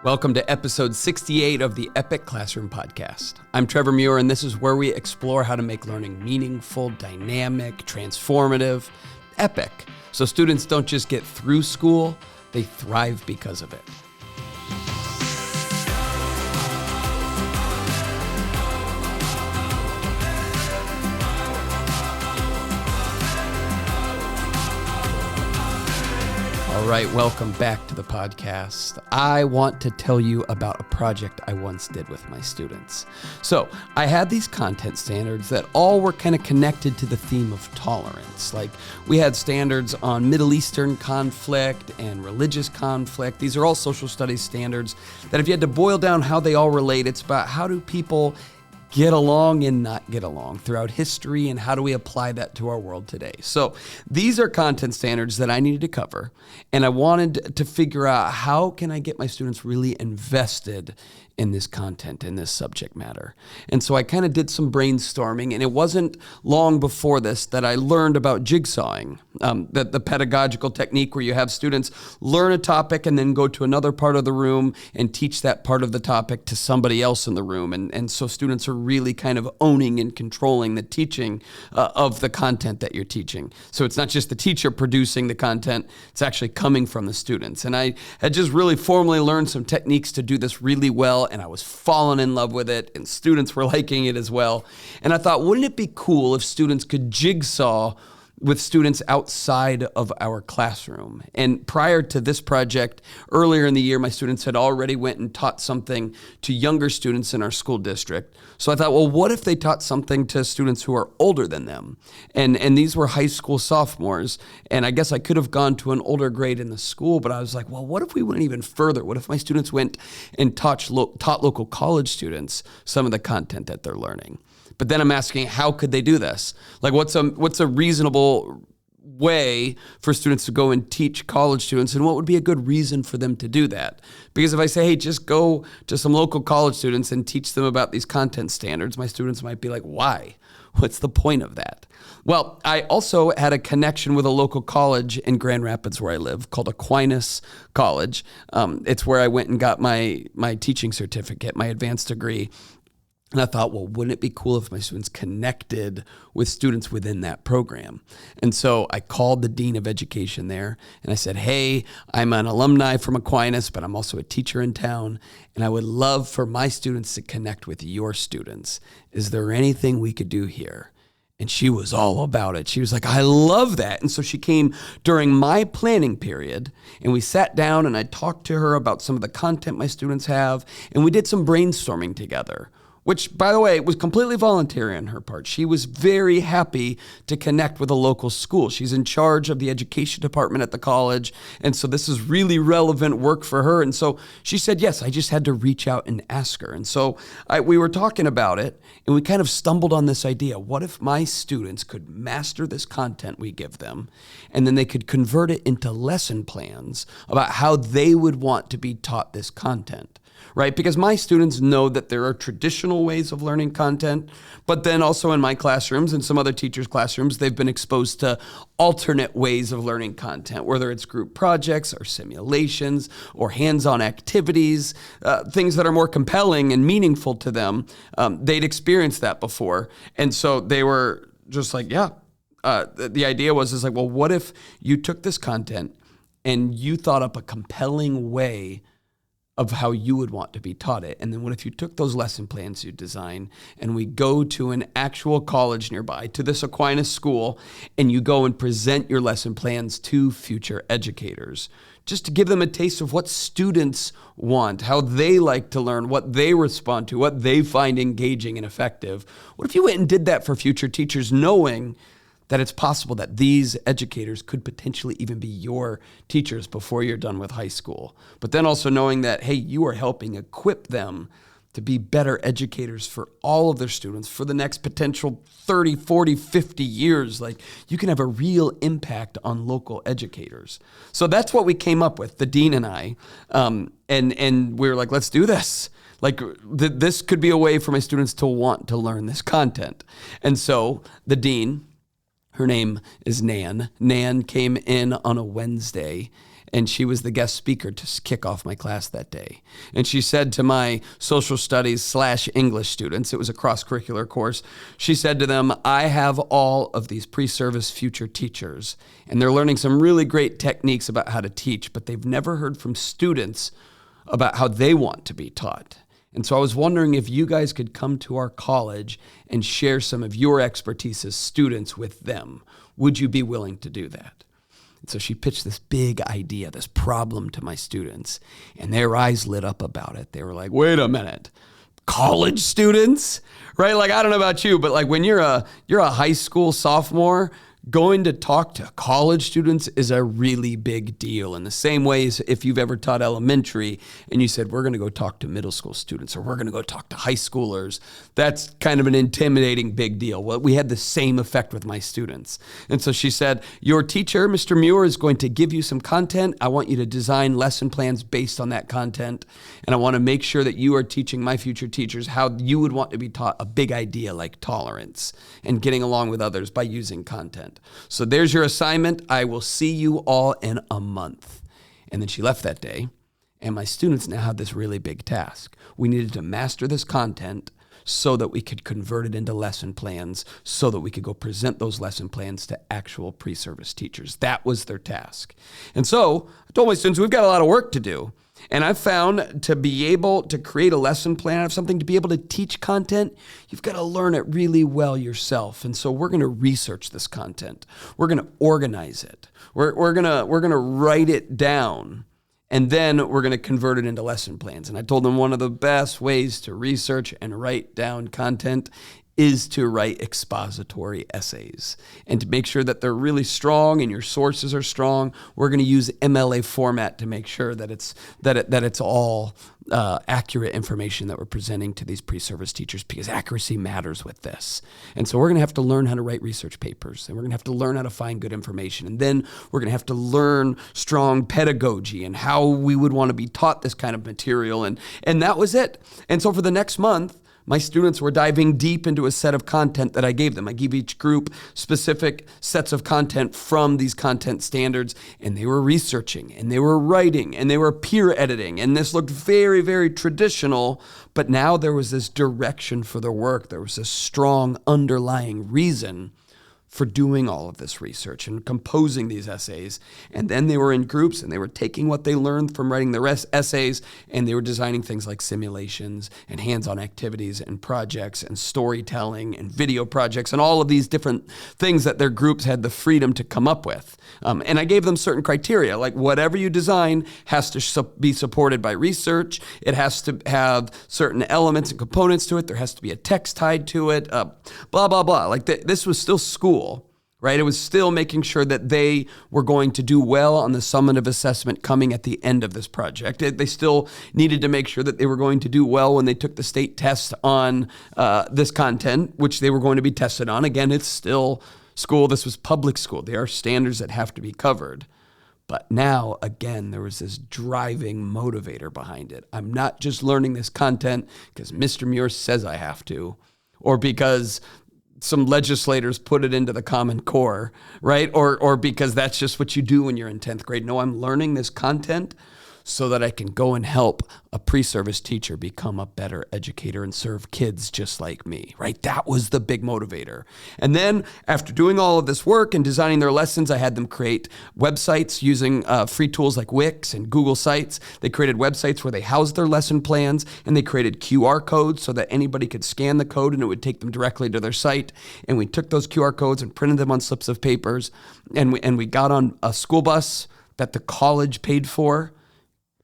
Welcome to episode 68 of the Epic Classroom Podcast. I'm Trevor Muir, and this is where we explore how to make learning meaningful, dynamic, transformative, epic, so students don't just get through school, they thrive because of it. All right, welcome back to the podcast. I want to tell you about a project I once did with my students. So I had these content standards that all were kind of connected to the theme of tolerance. Like we had standards on Middle Eastern conflict and religious conflict. These are all social studies standards that if you had to boil down how they all relate, it's about how do people get along and not get along throughout history, and how do we apply that to our world today? So these are content standards that I needed to cover, and I wanted to figure out how can I get my students really invested in this content, in this subject matter. And so I kind of did some brainstorming, and it wasn't long before this that I learned about jigsawing, the pedagogical technique where you have students learn a topic and then go to another part of the room and teach that part of the topic to somebody else in the room. And so students are really kind of owning and controlling the teaching of the content that you're teaching. So it's not just the teacher producing the content, it's actually coming from the students. And I had just really formally learned some techniques to do this really well, and I was falling in love with it, and students were liking it as well. And I thought, wouldn't it be cool if students could jigsaw with students outside of our classroom? And prior to this project, earlier in the year, my students had already went and taught something to younger students in our school district. So I thought, well, what if they taught something to students who are older than them? And these were high school sophomores. And I guess I could have gone to an older grade in the school, but I was like, well, what if we went even further? What if my students went and taught local college students some of the content that they're learning? But then I'm asking, how could they do this? Like, what's a reasonable way for students to go and teach college students, and what would be a good reason for them to do that? Because if I say, hey, just go to some local college students and teach them about these content standards, my students might be like, why? What's the point of that? Well, I also had a connection with a local college in Grand Rapids where I live called Aquinas College. It's where I went and got my teaching certificate, my advanced degree. And I thought, well, wouldn't it be cool if my students connected with students within that program? And so I called the dean of education there, and I said, hey, I'm an alumni from Aquinas, but I'm also a teacher in town, and I would love for my students to connect with your students. Is there anything we could do here? And she was all about it. She was like, I love that. And so she came during my planning period, and we sat down and I talked to her about some of the content my students have, and we did some brainstorming together, which, by the way, was completely voluntary on her part. She was very happy to connect with a local school. She's in charge of the education department at the college, and so this is really relevant work for her. And so she said, yes, I just had to reach out and ask her. And so we were talking about it, and we kind of stumbled on this idea. What if my students could master this content we give them, and then they could convert it into lesson plans about how they would want to be taught this content? Right? Because my students know that there are traditional ways of learning content, but then also in my classrooms and some other teachers' classrooms, they've been exposed to alternate ways of learning content, whether it's group projects or simulations or hands-on activities, things that are more compelling and meaningful to them. They'd experienced that before. And so they were just like, yeah. The idea was like, well, what if you took this content and you thought up a compelling way of how you would want to be taught it? And then what if you took those lesson plans you design and we go to an actual college nearby, to this Aquinas school, and you go and present your lesson plans to future educators, just to give them a taste of what students want, how they like to learn, what they respond to, what they find engaging and effective. What if you went and did that for future teachers, knowing that it's possible that these educators could potentially even be your teachers before you're done with high school? But then also knowing that, hey, you are helping equip them to be better educators for all of their students for the next potential 30, 40, 50 years. Like, you can have a real impact on local educators. So that's what we came up with, the dean and I. And we were like, let's do this. Like, this could be a way for my students to want to learn this content. And so the dean, her name is Nan. Nan came in on a Wednesday, and she was the guest speaker to kick off my class that day. And she said to my social studies / English students, it was a cross-curricular course, she said to them, I have all of these pre-service future teachers, and they're learning some really great techniques about how to teach, but they've never heard from students about how they want to be taught. And so I was wondering if you guys could come to our college and share some of your expertise as students with them. Would you be willing to do that? And so she pitched this big idea, this problem to my students, and their eyes lit up about it. They were like, wait a minute, college students? Right? Like, I don't know about you, but like when you're a high school sophomore, going to talk to college students is a really big deal. In the same way as if you've ever taught elementary and you said, we're going to go talk to middle school students or we're going to go talk to high schoolers, that's kind of an intimidating big deal. Well, we had the same effect with my students. And so she said, your teacher, Mr. Muir, is going to give you some content. I want you to design lesson plans based on that content. And I want to make sure that you are teaching my future teachers how you would want to be taught a big idea like tolerance and getting along with others by using content. So there's your assignment. I will see you all in a month. And then she left that day, and my students now had this really big task. We needed to master this content so that we could convert it into lesson plans, so that we could go present those lesson plans to actual pre-service teachers. That was their task. And so I told my students, we've got a lot of work to do. And I've found to be able to create a lesson plan out of something, to be able to teach content, you've got to learn it really well yourself. And so we're going to research this content. We're going to organize it. We're going to write it down. And then we're going to convert it into lesson plans. And I told them one of the best ways to research and write down content is to write expository essays. And to make sure that they're really strong and your sources are strong, we're going to use MLA format to make sure that it's all accurate information that we're presenting to these pre-service teachers, because accuracy matters with this. And so we're going to have to learn how to write research papers, and we're going to have to learn how to find good information. And then we're going to have to learn strong pedagogy and how we would want to be taught this kind of material. And that was it. And so for the next month, my students were diving deep into a set of content that I gave them. I gave each group specific sets of content from these content standards, and they were researching, and they were writing, and they were peer editing. And this looked very, very traditional, but now there was this direction for their work. There was this strong underlying reason for doing all of this research and composing these essays. And then they were in groups, and they were taking what they learned from writing the essays, and they were designing things like simulations and hands-on activities and projects and storytelling and video projects and all of these different things that their groups had the freedom to come up with. And I gave them certain criteria, like whatever you design has to be supported by research. It has to have certain elements and components to it. There has to be a text tied to it, blah, blah, blah. Like this was still school. Right? It was still making sure that they were going to do well on the summative assessment coming at the end of this project. They still needed to make sure that they were going to do well when they took the state test on this content, which they were going to be tested on. Again, it's still school. This was public school. There are standards that have to be covered. But now, again, there was this driving motivator behind it. I'm not just learning this content because Mr. Muir says I have to, or because some legislators put it into the Common Core, right? Or because that's just what you do when you're in 10th grade. No, I'm learning this content so that I can go and help a pre-service teacher become a better educator and serve kids just like me, right? That was the big motivator. And then after doing all of this work and designing their lessons, I had them create websites using free tools like Wix and Google Sites. They created websites where they housed their lesson plans, and they created QR codes so that anybody could scan the code and it would take them directly to their site. And we took those QR codes and printed them on slips of papers, and we got on a school bus that the college paid for.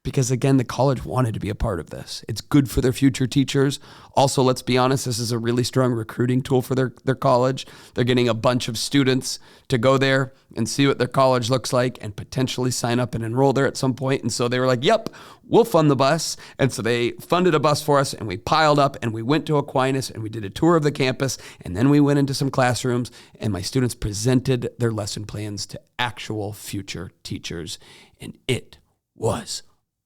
Because again, the college wanted to be a part of this. It's good for their future teachers. Also, let's be honest, this is a really strong recruiting tool for their college. They're getting a bunch of students to go there and see what their college looks like and potentially sign up and enroll there at some point. And so they were like, yep, we'll fund the bus. And so they funded a bus for us, and we piled up and we went to Aquinas and we did a tour of the campus. And then we went into some classrooms, and my students presented their lesson plans to actual future teachers. And it was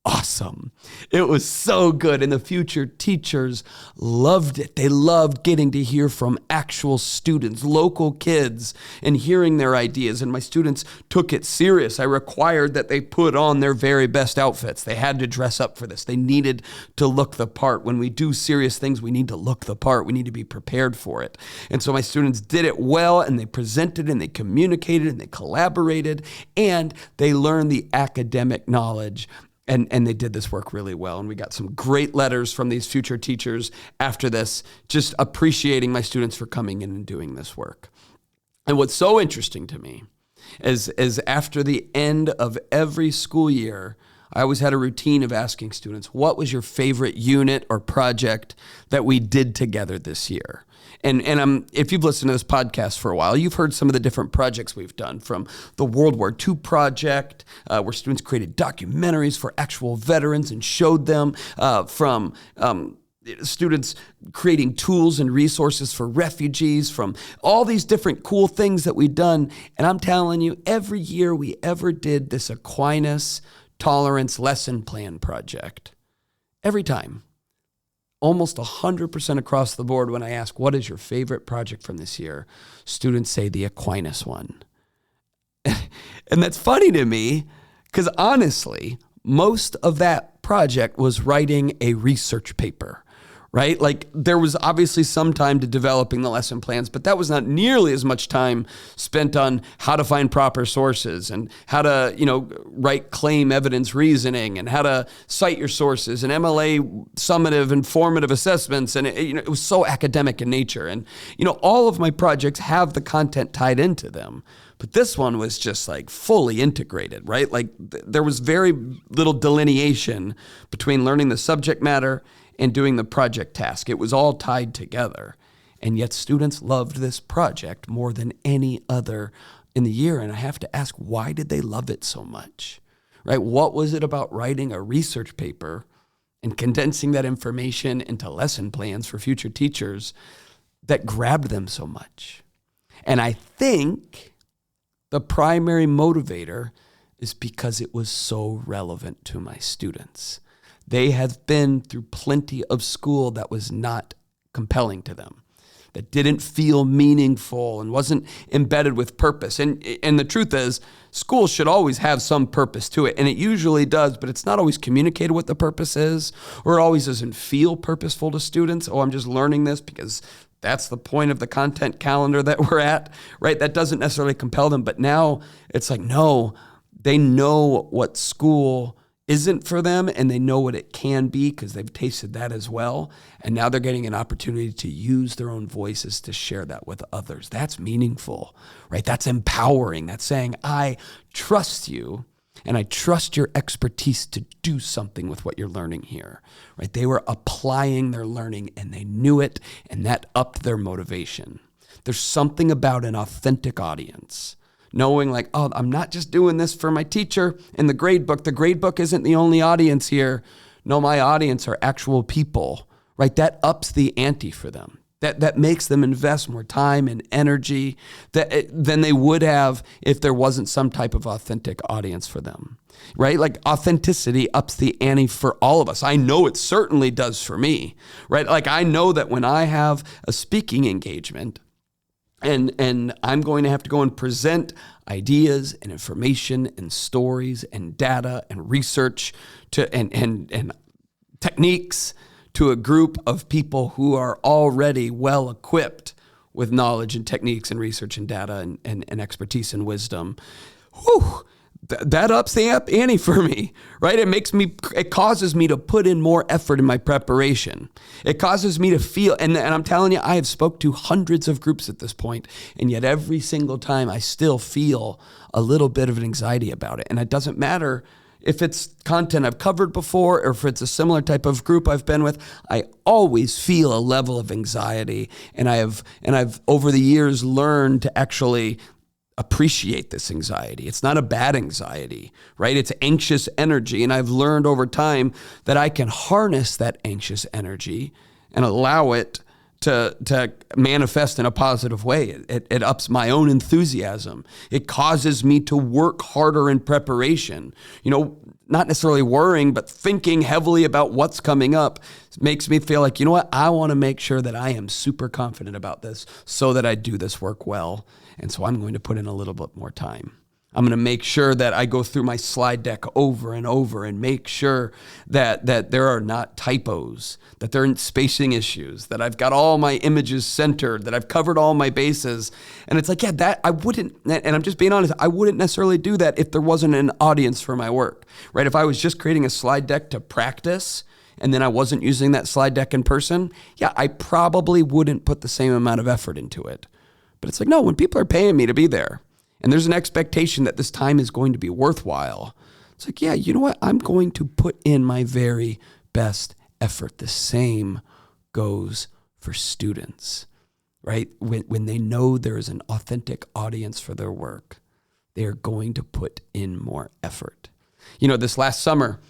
awesome. It was so good. And the future teachers loved it. They loved getting to hear from actual students, local kids, and hearing their ideas. And my students took it serious. I required that they put on their very best outfits. They had to dress up for this. They needed to look the part. When we do serious things, we need to look the part. We need to be prepared for it. And so my students did it well, and they presented, and they communicated, and they collaborated, and they learned the academic knowledge. And they did this work really well. And we got some great letters from these future teachers after this, just appreciating my students for coming in and doing this work. And what's so interesting to me is after the end of every school year, I always had a routine of asking students, what was your favorite unit or project that we did together this year? And if you've listened to this podcast for a while, you've heard some of the different projects we've done, from the World War II project, where students created documentaries for actual veterans and showed them, from students creating tools and resources for refugees, from all these different cool things that we've done. And I'm telling you, every year we ever did this Aquinas Tolerance Lesson Plan project, every time, almost 100% across the board, when I ask, what is your favorite project from this year? Students say the Aquinas one. And that's funny to me, because honestly, most of that project was writing a research paper, right? Like, there was obviously some time to developing the lesson plans, but that was not nearly as much time spent on how to find proper sources and how to, write claim evidence reasoning and how to cite your sources and MLA summative and formative assessments. And it was so academic in nature. And, all of my projects have the content tied into them. But this one was just like fully integrated, right? Like there was very little delineation between learning the subject matter and doing the project task. It was all tied together. And yet students loved this project more than any other in the year. And I have to ask, why did they love it so much, right? What was it about writing a research paper and condensing that information into lesson plans for future teachers that grabbed them so much? And I think the primary motivator is because it was so relevant to my students. They have been through plenty of school that was not compelling to them, that didn't feel meaningful and wasn't embedded with purpose. And the truth is, school should always have some purpose to it, and it usually does, but it's not always communicated what the purpose is, or it always doesn't feel purposeful to students. Oh, I'm just learning this because that's the point of the content calendar that we're at, right? That doesn't necessarily compel them, but now it's like, no, they know what school isn't for them, and they know what it can be because they've tasted that as well. And now they're getting an opportunity to use their own voices to share that with others. That's meaningful, right? That's empowering. That's saying, I trust you, and I trust your expertise to do something with what you're learning here, right? They were applying their learning, and they knew it, and that upped their motivation. There's something about an authentic audience, knowing like, oh, I'm not just doing this for my teacher in the grade book. The grade book isn't the only audience here. No, my audience are actual people, right? That ups the ante for them. That makes them invest more time and energy than they would have if there wasn't some type of authentic audience for them, right? Like authenticity ups the ante for all of us. I know it certainly does for me, right? Like I know that when I have a speaking engagement, and I'm going to have to go and present ideas and information and stories and data and research and techniques to a group of people who are already well equipped with knowledge and techniques and research and data and expertise and wisdom. Whew, that ups the ante for me, right? It causes me to put in more effort in my preparation. It causes me to feel, and I'm telling you, I have spoke to hundreds of groups at this point, and yet every single time I still feel a little bit of an anxiety about it. And it doesn't matter if it's content I've covered before or if it's a similar type of group I've been with, I always feel a level of anxiety. And I've over the years learned to actually appreciate this anxiety. It's not a bad anxiety, right? It's anxious energy. And I've learned over time that I can harness that anxious energy and allow it to manifest in a positive way. It ups my own enthusiasm. It causes me to work harder in preparation. Not necessarily worrying, but thinking heavily about what's coming up makes me feel like, I want to make sure that I am super confident about this so that I do this work well. And so I'm going to put in a little bit more time. I'm going to make sure that I go through my slide deck over and over and make sure that there are not typos, that there aren't spacing issues, that I've got all my images centered, that I've covered all my bases. And it's like, that I wouldn't, and I'm just being honest, I wouldn't necessarily do that if there wasn't an audience for my work, right? If I was just creating a slide deck to practice and then I wasn't using that slide deck in person, I probably wouldn't put the same amount of effort into it. But it's like, no, when people are paying me to be there, and there's an expectation that this time is going to be worthwhile, it's like, you know what? I'm going to put in my very best effort. The same goes for students, right? When they know there is an authentic audience for their work, they are going to put in more effort. This last summer,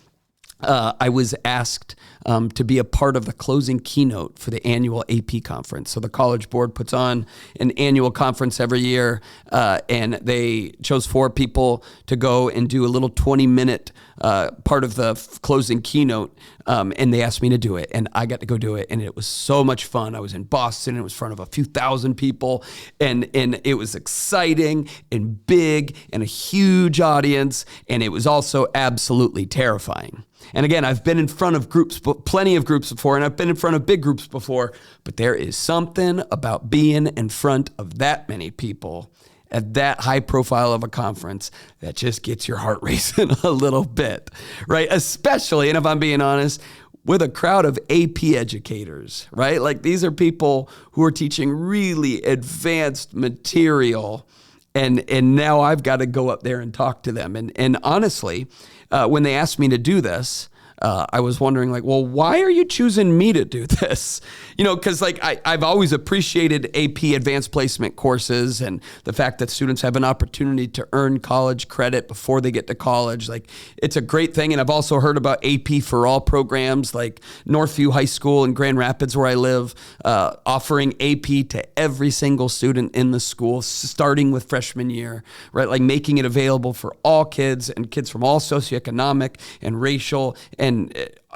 I was asked to be a part of the closing keynote for the annual AP conference. So the College Board puts on an annual conference every year, and they chose 4 people to go and do a little 20-minute part of the closing keynote, and they asked me to do it, and I got to go do it, and it was so much fun. I was in Boston, it was in front of a few thousand people, and it was exciting and big and a huge audience, and it was also absolutely terrifying. And again, I've been in front of groups, plenty of groups before, and I've been in front of big groups before, but there is something about being in front of that many people at that high profile of a conference that just gets your heart racing a little bit, right? Especially, and if I'm being honest, with a crowd of AP educators, right? Like these are people who are teaching really advanced material, and now I've got to go up there and talk to them. And honestly, when they asked me to do this, I was wondering why are you choosing me to do this? Because I've always appreciated AP advanced placement courses and the fact that students have an opportunity to earn college credit before they get to college. It's a great thing. And I've also heard about AP for All programs like Northview High School in Grand Rapids, where I live, offering AP to every single student in the school, starting with freshman year, right? Making it available for all kids and kids from all socioeconomic and racial and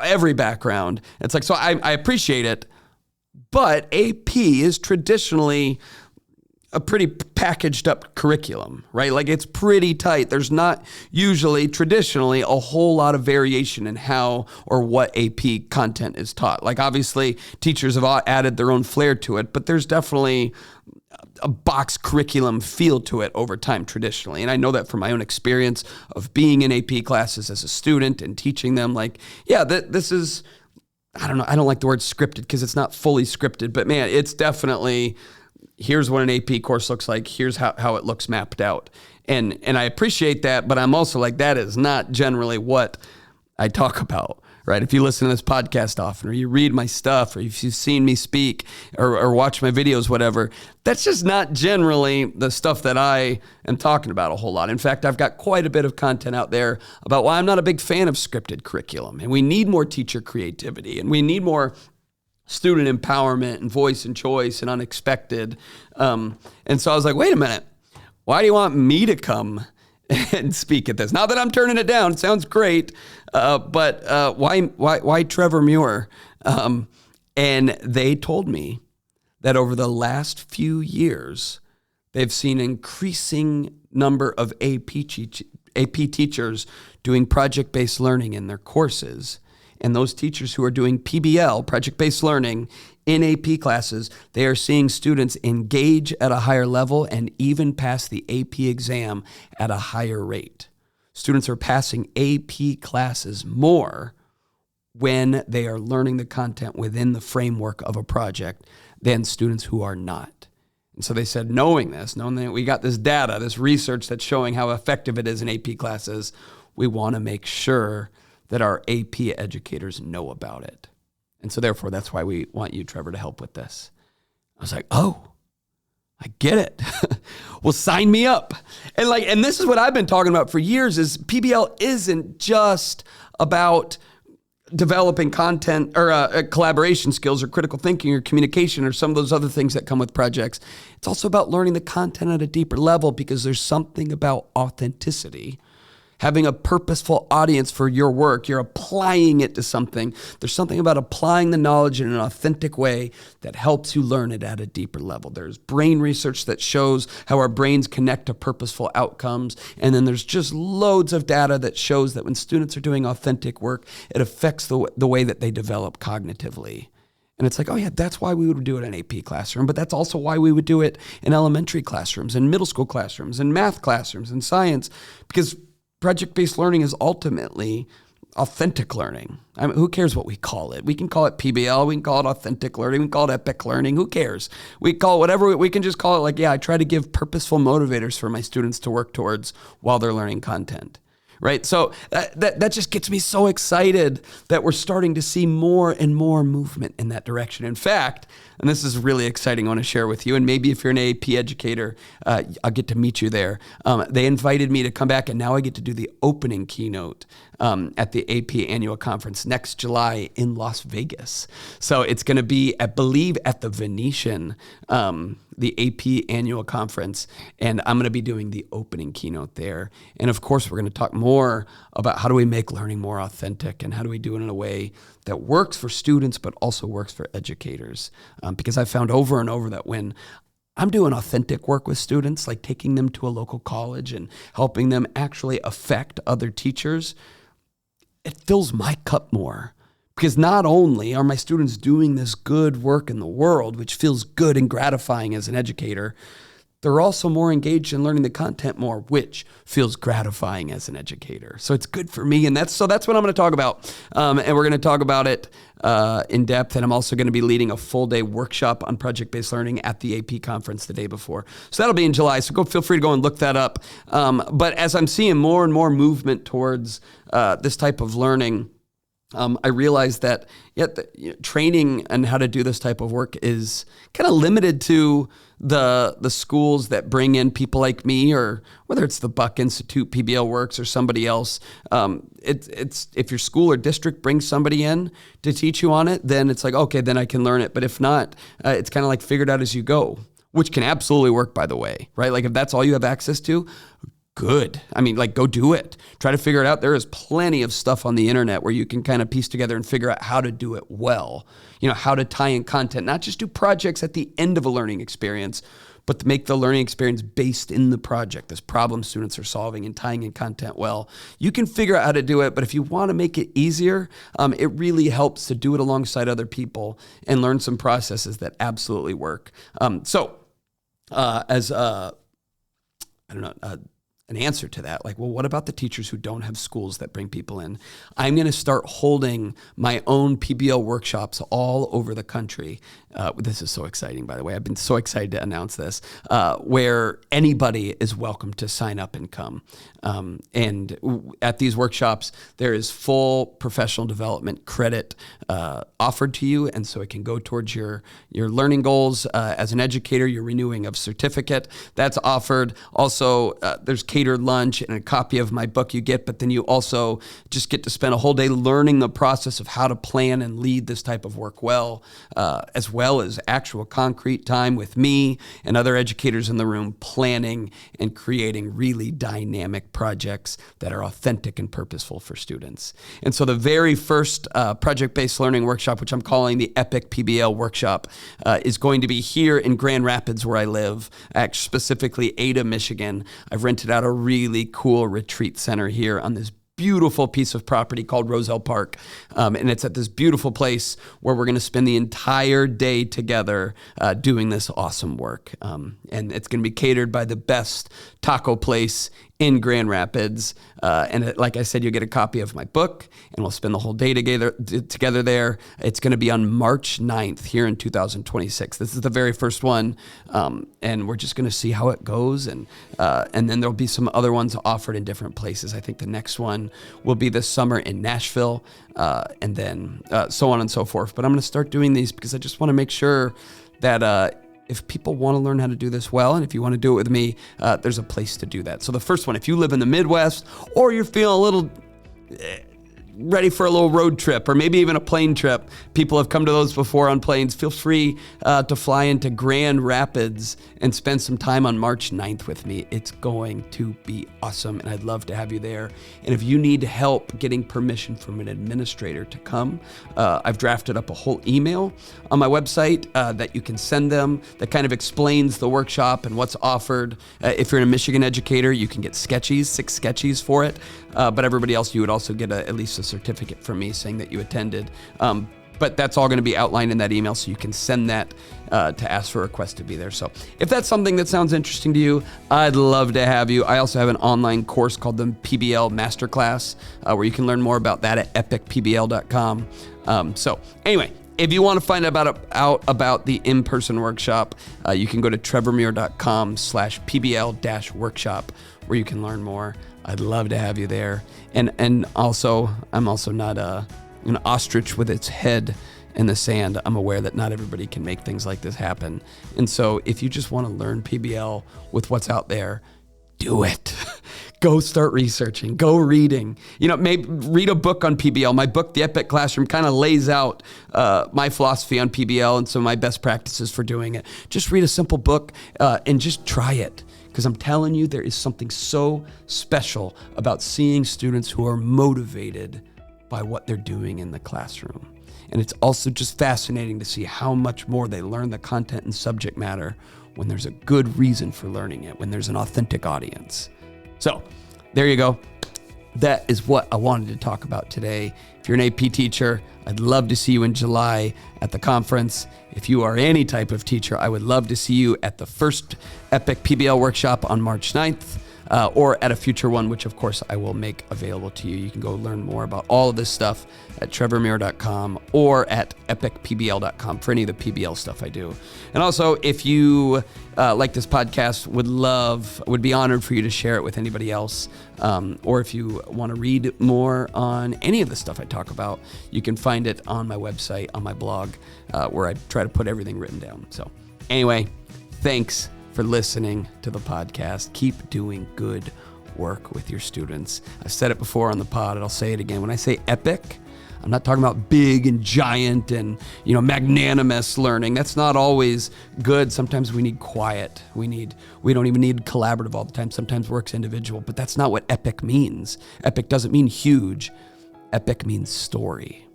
every background. It's so I appreciate it, but AP is traditionally a pretty packaged up curriculum, right? It's pretty tight. There's not usually traditionally a whole lot of variation in how or what AP content is taught. Obviously teachers have added their own flair to it, but there's definitely a box curriculum feel to it over time traditionally. And I know that from my own experience of being in AP classes as a student and teaching them this is, I don't know, I don't like the word scripted because it's not fully scripted, but man, it's definitely, here's what an AP course looks like. Here's how it looks mapped out. And I appreciate that, but I'm also that is not generally what I talk about. Right? If you listen to this podcast often, or you read my stuff, or if you've seen me speak or watch my videos, whatever, that's just not generally the stuff that I am talking about a whole lot. In fact, I've got quite a bit of content out there about why I'm not a big fan of scripted curriculum. And we need more teacher creativity, and we need more student empowerment and voice and choice and unexpected. And so I was like, wait a minute, why do you want me to come and speak at this? Not that I'm turning it down. It sounds great. But why Trevor Muir? And they told me that over the last few years, they've seen an increasing number of AP teachers doing project-based learning in their courses. And those teachers who are doing PBL, project-based learning, in AP classes, they are seeing students engage at a higher level and even pass the AP exam at a higher rate. Students are passing AP classes more when they are learning the content within the framework of a project than students who are not. And so they said, knowing that we got this data, this research that's showing how effective it is in AP classes, we want to make sure that our AP educators know about it. And so therefore, that's why we want you, Trevor, to help with this. I was like, oh, I get it. Well, sign me up. And this is what I've been talking about for years is PBL isn't just about developing content or collaboration skills or critical thinking or communication or some of those other things that come with projects. It's also about learning the content at a deeper level, because there's something about authenticity. Having a purposeful audience for your work, you're applying it to something. There's something about applying the knowledge in an authentic way that helps you learn it at a deeper level. There's brain research that shows how our brains connect to purposeful outcomes. And then there's just loads of data that shows that when students are doing authentic work, it affects the way that they develop cognitively. And it's like, oh yeah, that's why we would do it in an AP classroom, but that's also why we would do it in elementary classrooms, and middle school classrooms, and math classrooms, and science, because project-based learning is ultimately authentic learning. I mean, who cares what we call it? We can call it PBL, we can call it authentic learning, we can call it epic learning, who cares? We call it whatever, we can just call it like, yeah, I try to give purposeful motivators for my students to work towards while they're learning content. Right? So that just gets me so excited that we're starting to see more and more movement in that direction. In fact, and this is really exciting, I want to share with you, and maybe if you're an AP educator, I'll get to meet you there. They invited me to come back, and now I get to do the opening keynote at the AP annual conference next July in Las Vegas. So it's going to be, I believe, at the Venetian, the AP annual conference, and I'm going to be doing the opening keynote there. And of course, we're going to talk more about how do we make learning more authentic, and how do we do it in a way that works for students but also works for educators. Because I've found over and over that when I'm doing authentic work with students, like taking them to a local college and helping them actually affect other teachers, it fills my cup more. Because not only are my students doing this good work in the world, which feels good and gratifying as an educator, they're also more engaged in learning the content more, which feels gratifying as an educator. So it's good for me, and that's what I'm going to talk about. And we're going to talk about it in depth, and I'm also going to be leading a full-day workshop on project-based learning at the AP conference the day fore. So that'll be in July, so feel free to go and look that up. But as I'm seeing more and more movement towards this type of learning, I realized that training and how to do this type of work is kind of limited to the schools that bring in people like me, or whether it's the Buck Institute, PBL Works, or somebody else. It's if your school or district brings somebody in to teach you on it, then it's like, okay, then I can learn it. But if not, it's kind of like figure it out as you go, which can absolutely work, by the way, right? Like if that's all you have access to, good. I mean, like, go do it. Try to figure it out. There is plenty of stuff on the internet where you can kind of piece together and figure out how to do it well. How to tie in content, not just do projects at the end of a learning experience, but to make the learning experience based in the project, this problem students are solving and tying in content well. You can figure out how to do it, but if you want to make it easier, it really helps to do it alongside other people and learn some processes that absolutely work. An answer to that, like, well, what about the teachers who don't have schools that bring people in? I'm going to start holding my own PBL workshops all over the country. This is so exciting, by the way. I've been so excited to announce this, where anybody is welcome to sign up and come. And at these workshops, there is full professional development credit offered to you, and so it can go towards your learning goals. As an educator, your renewing of certificate, that's offered. Also, there's catered lunch and a copy of my book you get, but then you also just get to spend a whole day learning the process of how to plan and lead this type of work well as actual concrete time with me and other educators in the room, planning and creating really dynamic projects that are authentic and purposeful for students. And so the very first project-based learning workshop, which I'm calling the Epic PBL Workshop, is going to be here in Grand Rapids, where I live, actually specifically Ada, Michigan. I've rented out a really cool retreat center here on this beautiful piece of property called Roselle Park. And it's at this beautiful place where we're going to spend the entire day together doing this awesome work. And it's going to be catered by the best taco place in Grand Rapids. Like I said, you'll get a copy of my book, and we'll spend the whole day together there. It's going to be on March 9th here in 2026. This is the very first one, and we're just going to see how it goes. And then there'll be some other ones offered in different places. I think the next one will be this summer in Nashville, and then so on and so forth. But I'm going to start doing these because I just want to make sure that if people want to learn how to do this well, and if you want to do it with me, there's a place to do that. So the first one, if you live in the Midwest, or you're feeling a little ready for a little road trip or maybe even a plane trip, people have come to those before on planes. Feel free to fly into Grand Rapids and spend some time on March 9th with me. It's going to be awesome, and I'd love to have you there. And if you need help getting permission from an administrator to come, I've drafted up a whole email on my website that you can send them that kind of explains the workshop and what's offered. If you're a Michigan educator, you can get sketchies, 6 sketchies for it. But everybody else, you would also get at least a certificate from me saying that you attended. But that's all going to be outlined in that email, so you can send that to ask for a request to be there. So if that's something that sounds interesting to you, I'd love to have you. I also have an online course called the PBL Masterclass, where you can learn more about that at epicpbl.com. So anyway, if you want to find out about the in-person workshop, you can go to trevormuir.com/pbl-workshop, where you can learn more. I'd love to have you there. And also, I'm also not an ostrich with its head in the sand. I'm aware that not everybody can make things like this happen. And so if you just want to learn PBL with what's out there, do it. Go start researching, go reading. Maybe read a book on PBL. My book, The Epic Classroom, kind of lays out my philosophy on PBL and some of my best practices for doing it. Just read a simple book and just try it. Because I'm telling you, there is something so special about seeing students who are motivated by what they're doing in the classroom. And it's also just fascinating to see how much more they learn the content and subject matter when there's a good reason for learning it, when there's an authentic audience. So there you go. That is what I wanted to talk about today. If you're an AP teacher, I'd love to see you in July at the conference. If you are any type of teacher, I would love to see you at the first Epic PBL workshop on March 9th. Or at a future one, which of course I will make available to you. You can go learn more about all of this stuff at trevormuir.com or at epicpbl.com for any of the PBL stuff I do. And also, if you like this podcast, would be honored for you to share it with anybody else. Or if you want to read more on any of the stuff I talk about, you can find it on my website, on my blog, where I try to put everything written down. So anyway, thanks for listening to the podcast. Keep doing good work with your students. I've said it before on the pod, and I'll say it again. When I say epic, I'm not talking about big and giant and magnanimous learning. That's not always good. Sometimes we need quiet. We don't even need collaborative all the time. Sometimes work's individual, but that's not what epic means. Epic doesn't mean huge. Epic means story.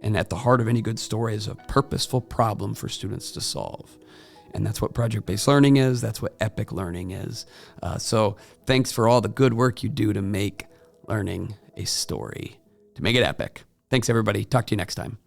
And at the heart of any good story is a purposeful problem for students to solve. And that's what project-based learning is. That's what epic learning is. So thanks for all the good work you do to make learning a story, to make it epic. Thanks, everybody. Talk to you next time.